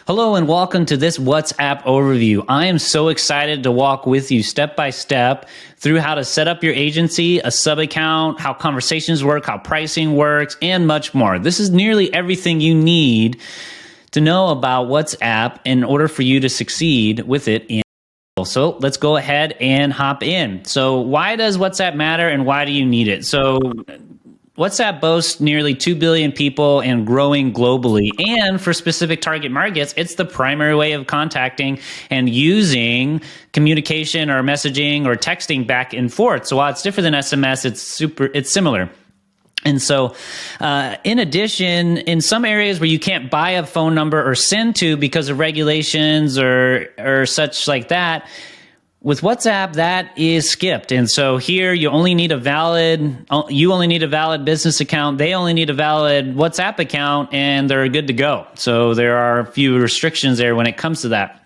Hello and welcome to this WhatsApp overview. I am so excited to walk with you step by step through how to set up your agency, a sub account, how conversations work, how pricing works, and much more. This is nearly everything you need to know about WhatsApp in order for you to succeed with it. So let's go ahead and hop in. So why does WhatsApp matter and why do you need it? So WhatsApp boasts nearly 2 billion people and growing globally. And for specific target markets, it's the primary way of contacting and using communication or messaging or texting back and forth. So while it's different than SMS, it's similar. And so, in addition, in some areas where you can't buy a phone number or send to because of regulations or such like that, with WhatsApp, that is skipped. And so here you only need a valid business account. They only need a valid WhatsApp account and they're good to go. So there are a few restrictions there when it comes to that.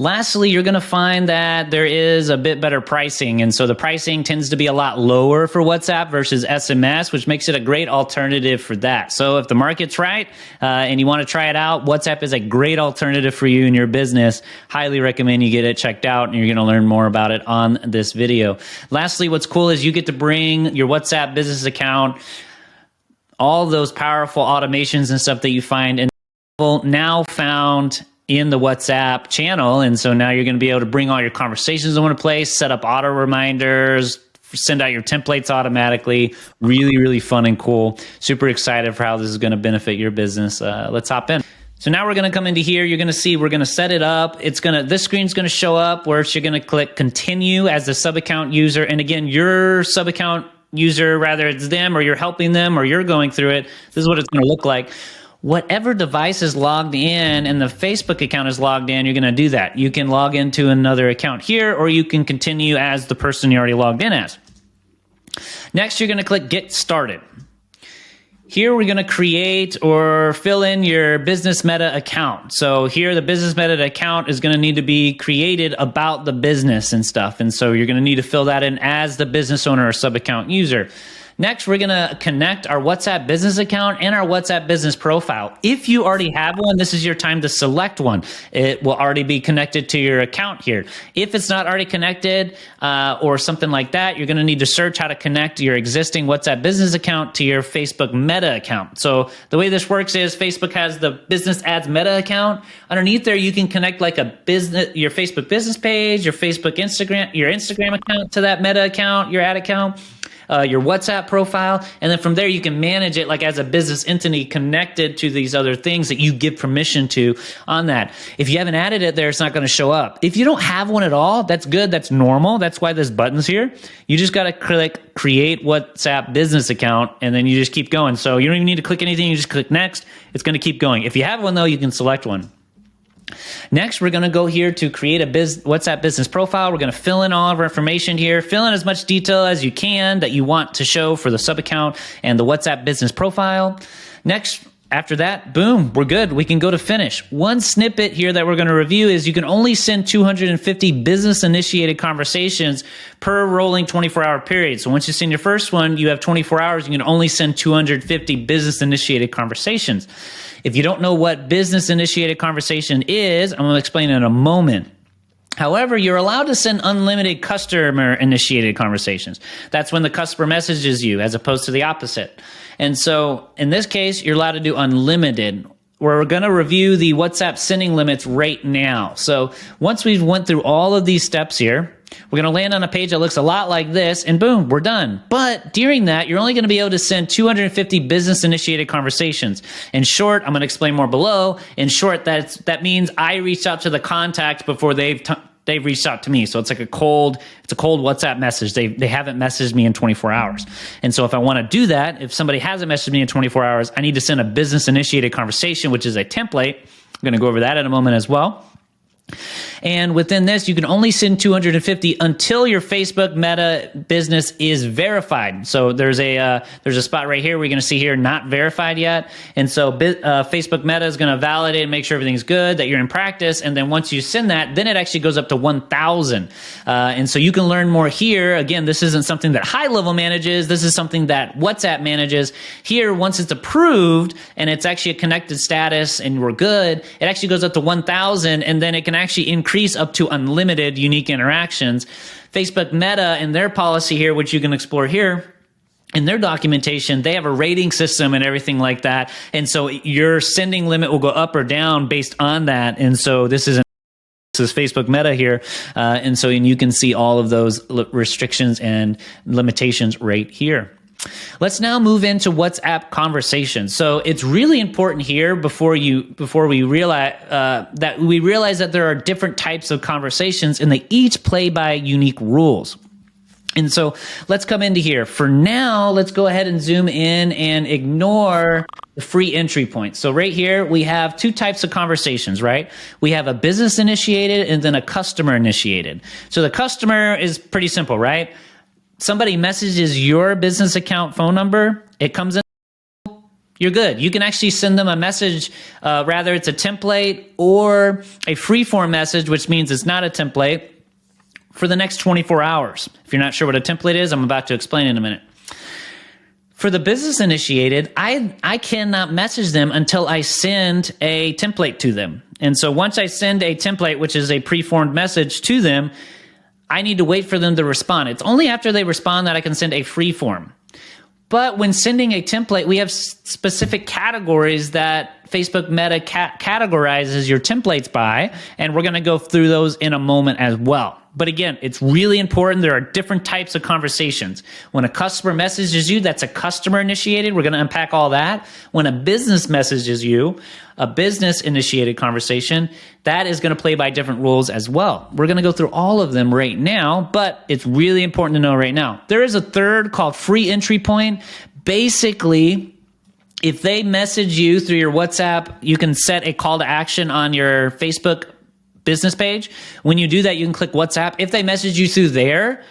Lastly, you're going to find that there is a bit better pricing. And so the pricing tends to be a lot lower for WhatsApp versus SMS, which makes it a great alternative for that. So if the market's right and you want to try it out, WhatsApp is a great alternative for you and your business. Highly recommend you get it checked out, and you're going to learn more about it on this video. Lastly, what's cool is you get to bring your WhatsApp business account, all those powerful automations and stuff that you find in now found in the WhatsApp channel. And so now you're going to be able to bring all your conversations in one place, set up auto reminders, send out your templates automatically. Really, really fun and cool. Super excited for how this is going to benefit your business. Let's hop in. So now we're going to come into here. You're going to see we're going to set it up. This screen's going to show up where you're going to click continue as the sub account user. And again, your sub account user, whether it's them or you're helping them or you're going through it, this is what it's going to look like. Whatever device is logged in and the Facebook account is logged in, you're going to do that. You can log into another account here, or you can continue as the person you already logged in as. Next, you're going to click Get Started. Here, we're going to create or fill in your business meta account. So here, the business meta account is going to need to be created about the business and stuff. And so you're going to need to fill that in as the business owner or sub account user. Next, we're going to connect our WhatsApp business account and our WhatsApp business profile. If you already have one, this is your time to select one. It will already be connected to your account here. If it's not already connected or something like that, you're going to need to search how to connect your existing WhatsApp business account to your Facebook Meta account. So the way this works is Facebook has the business ads Meta account. Underneath there, you can connect like your Facebook business page, your Instagram account to that Meta account, your ad account. Your WhatsApp profile, and then from there you can manage it like as a business entity connected to these other things that you give permission to on that. If you haven't added it there, it's not going to show up. If you don't have one at all, that's good. That's normal. That's why this button's here. You just got to click Create WhatsApp Business Account, and then you just keep going. So you don't even need to click anything. You just click Next. It's going to keep going. If you have one, though, you can select one. Next, we're going to go here to create a WhatsApp business profile. We're going to fill in all of our information here. Fill in as much detail as you can that you want to show for the sub account and the WhatsApp business profile. Next, after that, boom, we're good. We can go to finish. One snippet here that we're going to review is you can only send 250 business-initiated conversations per rolling 24-hour period. So once you send your first one, you have 24 hours. You can only send 250 business-initiated conversations. If you don't know what business-initiated conversation is, I'm going to explain in a moment. However, you're allowed to send unlimited customer-initiated conversations. That's when the customer messages you as opposed to the opposite. And so in this case, you're allowed to do unlimited. We're going to review the WhatsApp sending limits right now. So once we've went through all of these steps here, we're going to land on a page that looks a lot like this, and boom, we're done. But during that, you're only going to be able to send 250 business-initiated conversations. In short, I'm going to explain more below. In short, that means I reached out to the contact before they've reached out to me. So it's like a cold WhatsApp message. They haven't messaged me in 24 hours. And so if I want to do that, if somebody hasn't messaged me in 24 hours, I need to send a business-initiated conversation, which is a template. I'm going to go over that in a moment as well. And within this, you can only send 250 until your Facebook Meta business is verified. So there's a spot right here we're going to see here, not verified yet. And so Facebook Meta is going to validate and make sure everything's good, that you're in practice. And then once you send that, then it actually goes up to 1,000. And so you can learn more here. Again, this isn't something that high level manages. This is something that WhatsApp manages. Here, once it's approved and it's actually a connected status and we're good, it actually goes up to 1,000, and then it can actually increase up to unlimited unique interactions. Facebook Meta and their policy here, which you can explore here, in their documentation, they have a rating system and everything like that. And so your sending limit will go up or down based on that. And so this is Facebook Meta here. And you can see all of those restrictions and limitations right here. Let's now move into WhatsApp conversations. So it's really important here before we realize that there are different types of conversations and they each play by unique rules. And so let's come into here. For now, let's go ahead and zoom in and ignore the free entry point. So right here, we have two types of conversations, right? We have a business initiated and then a customer initiated. So the customer is pretty simple, right? Somebody messages your business account phone number, it comes in, you're good. You can actually send them a message, rather it's a template or a free-form message, which means it's not a template, for the next 24 hours. If you're not sure what a template is, I'm about to explain in a minute. For the business initiated, I cannot message them until I send a template to them. And so once I send a template, which is a preformed message to them, I need to wait for them to respond. It's only after they respond that I can send a free form. But when sending a template, we have specific categories that Facebook Meta categorizes your templates by, and we're going to go through those in a moment as well. But again, it's really important. There are different types of conversations. When a customer messages you, that's a customer initiated. We're going to unpack all that. When a business messages you, a business initiated conversation, that is going to play by different rules as well. We're going to go through all of them right now, but it's really important to know right now. There is a third called free entry point. Basically, if they message you through your WhatsApp, you can set a call to action on your Facebook business page. When you do that, you can click WhatsApp. If they message you through there,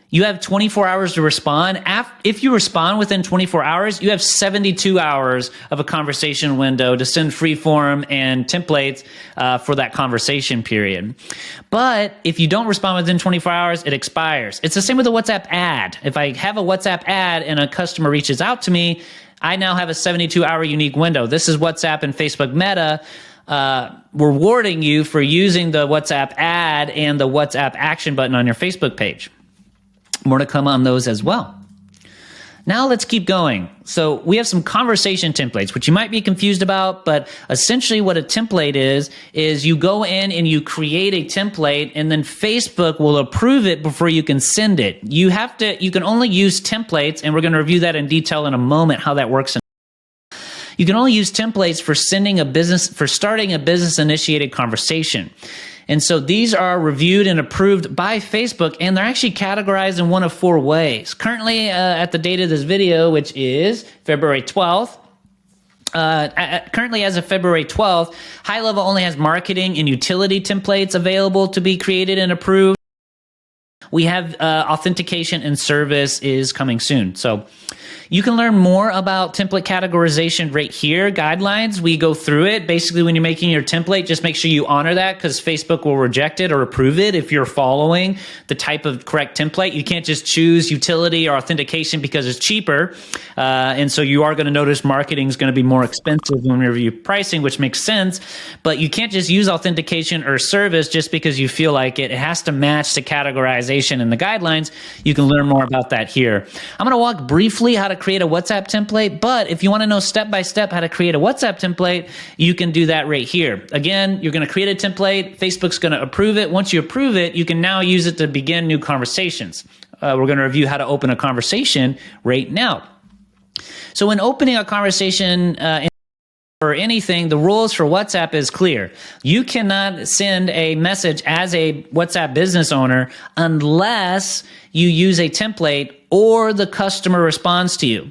you have 24 hours to respond. If you respond within 24 hours, you have 72 hours of a conversation window to send freeform and templates for that conversation period. But if you don't respond within 24 hours, it expires. It's the same with a WhatsApp ad. If I have a WhatsApp ad and a customer reaches out to me, I now have a 72-hour unique window. This is WhatsApp and Facebook Meta rewarding you for using the WhatsApp ad and the WhatsApp action button on your Facebook page. More to come on those as well. Now let's keep going. So we have some conversation templates, which you might be confused about, but essentially what a template is you go in and you create a template and then Facebook will approve it before you can send it. You can only use templates, and we're going to review that in detail in a moment, how that works. You can only use templates for starting a business initiated conversation. And so these are reviewed and approved by Facebook, and they're actually categorized in one of four ways. Currently, at the date of this video, which is February 12th, currently as of February 12th, High Level only has marketing and utility templates available to be created and approved. We have authentication and service is coming soon. So you can learn more about template categorization right here, guidelines. We go through it. Basically, when you're making your template, just make sure you honor that because Facebook will reject it or approve it if you're following the type of correct template. You can't just choose utility or authentication because it's cheaper. And so you are going to notice marketing is going to be more expensive when we review pricing, which makes sense. But you can't just use authentication or service just because you feel like it. It has to match the categorization and the guidelines. You can learn more about that here. I'm going to walk briefly how to create a WhatsApp template, but if you want to know step-by-step how to create a WhatsApp template, you can do that right here. Again, you're going to create a template, Facebook's going to approve it. Once you approve it, you can now use it to begin new conversations. We're going to review how to open a conversation right now. So when opening a conversation or anything, the rules for WhatsApp is clear. You cannot send a message as a WhatsApp business owner unless you use a template or the customer responds to you.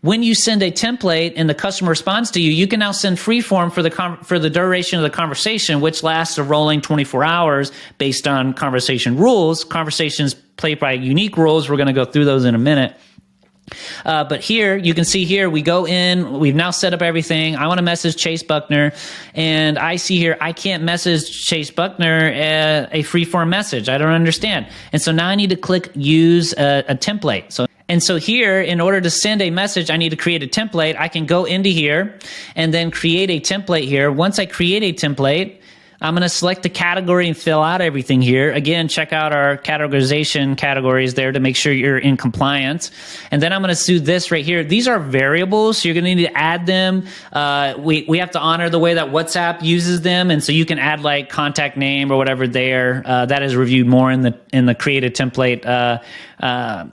when you send a template and the customer responds to you, you can now send freeform for the duration of the conversation, which lasts a rolling 24 hours based on conversation rules. Conversations play by unique rules. We're going to go through those in a minute. But here, you can see here, we go in, we've now set up everything. I want to message Chase Buckner, and I see here, I can't message Chase Buckner a freeform message. I don't understand. And so now I need to click use a template. So here, in order to send a message, I need to create a template. I can go into here and then create a template here. Once I create a template, I'm going to select the category and fill out everything here. Again, check out our categorization categories there to make sure you're in compliance. And then I'm going to do this right here. These are variables, so you're going to need to add them. We have to honor the way that WhatsApp uses them, and so you can add like contact name or whatever there. That is reviewed more in the create a template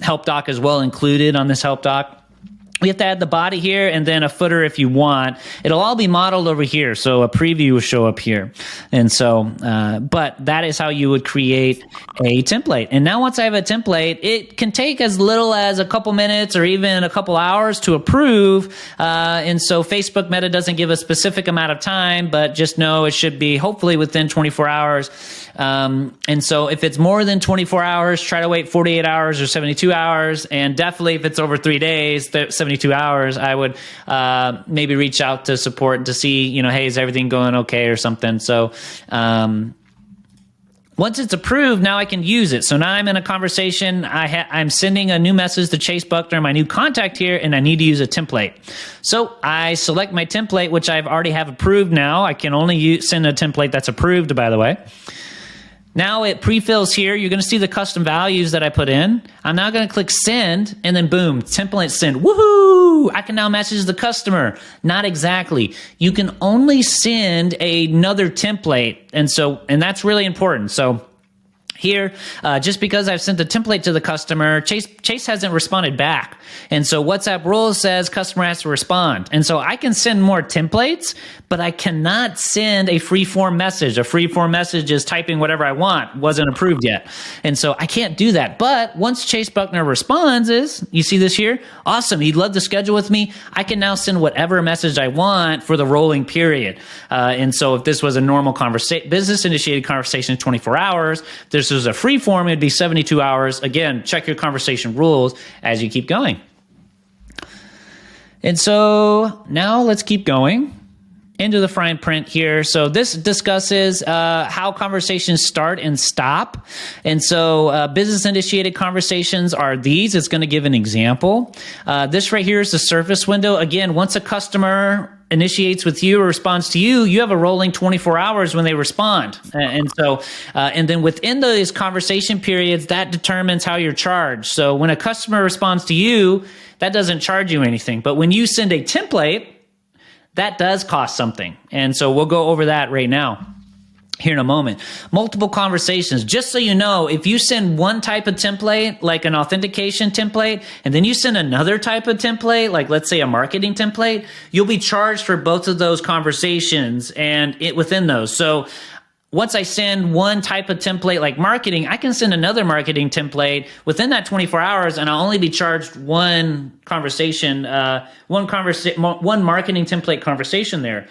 help doc as well, included on this help doc. We have to add the body here and then a footer if you want. It'll all be modeled over here, so a preview will show up here. And so, but that is how you would create a template. And now once I have a template, it can take as little as a couple minutes or even a couple hours to approve. And so Facebook Meta doesn't give a specific amount of time, but just know it should be hopefully within 24 hours. And so if it's more than 24 hours, try to wait 48 hours or 72 hours. And definitely if it's over 3 days, 72 hours, I would maybe reach out to support to see, hey, is everything going okay or something. So once it's approved, now I can use it. So now I'm in a conversation. I'm sending a new message to Chase Buckner, my new contact here, and I need to use a template. So I select my template, which I've already have approved now. I can only send a template that's approved, by the way. Now it pre-fills here. You're going to see the custom values that I put in. I'm now going to click send, and then boom, template send. Woohoo! I can now message the customer. Not exactly. You can only send another template, and that's really important. So here, just because I've sent the template to the customer, Chase hasn't responded back. And so WhatsApp rules says customer has to respond. And so I can send more templates, but I cannot send a free form message. A free form message is typing whatever I want, wasn't approved yet. And so I can't do that. But once Chase Buckner responds you see this here? Awesome, he'd love to schedule with me. I can now send whatever message I want for the rolling period. And so if this was a normal business initiated conversation, 24 hours, if this was a free form, it'd be 72 hours. Again, check your conversation rules as you keep going. And so now let's keep going into the fine print here. So this discusses how conversations start and stop. And so business initiated conversations are these. It's going to give an example. This right here is the surface window. Again, once a customer initiates with you or responds to you, you have a rolling 24 hours when they respond. And so, and then within those conversation periods, that determines how you're charged. So when a customer responds to you, that doesn't charge you anything. But when you send a template, that does cost something. And so we'll go over that right now. Here in a moment. Multiple conversations. Just so you know, if you send one type of template, like an authentication template, and then you send another type of template, like let's say a marketing template, you'll be charged for both of those conversations and within those. So once I send one type of template like marketing, I can send another marketing template within that 24 hours, and I'll only be charged one conversation, one marketing template conversation there.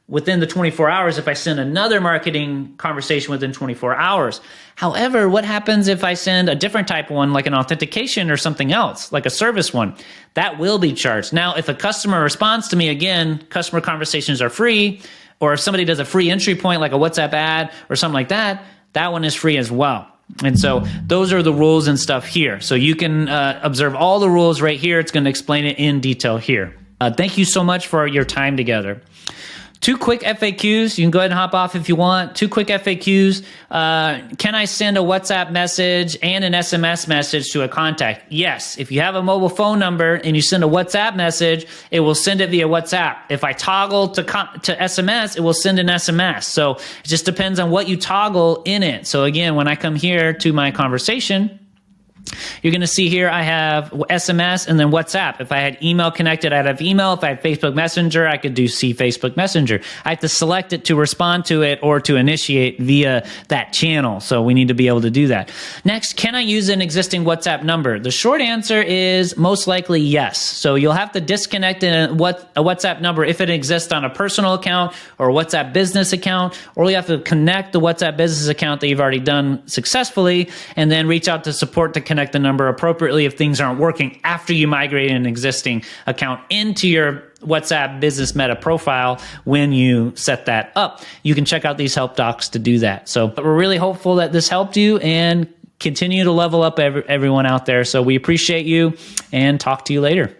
Within the 24 hours if I send another marketing conversation within 24 hours. However, what happens if I send a different type of one, like an authentication or something else, like a service one? That will be charged. Now, if a customer responds to me, again, customer conversations are free, or if somebody does a free entry point, like a WhatsApp ad or something like that, that one is free as well. And so those are the rules and stuff here. So you can observe all the rules right here. It's going to explain it in detail here. Thank you so much for your time together. 2 quick FAQs. You can go ahead and hop off if you want. 2 quick FAQs. Can I send a WhatsApp message and an SMS message to a contact? Yes. If you have a mobile phone number and you send a WhatsApp message, it will send it via WhatsApp. If I toggle to SMS, it will send an SMS. So it just depends on what you toggle in it. So again, when I come here to my conversation, You're going to see here I have SMS and then WhatsApp. If I had email connected, I'd have email. If I had Facebook Messenger, I could see Facebook Messenger. I have to select it to respond to it or to initiate via that channel. So we need to be able to do that. Next, can I use an existing WhatsApp number? The short answer is most likely yes. So you'll have to disconnect a WhatsApp number if it exists on a personal account or a WhatsApp business account, or you have to connect the WhatsApp business account that you've already done successfully and then reach out to support to connect the number appropriately if things aren't working after you migrate an existing account into your WhatsApp Business Meta profile when you set that up. You can check out these help docs to do that. So we're really hopeful that this helped you and continue to level up everyone out there. So we appreciate you and talk to you later.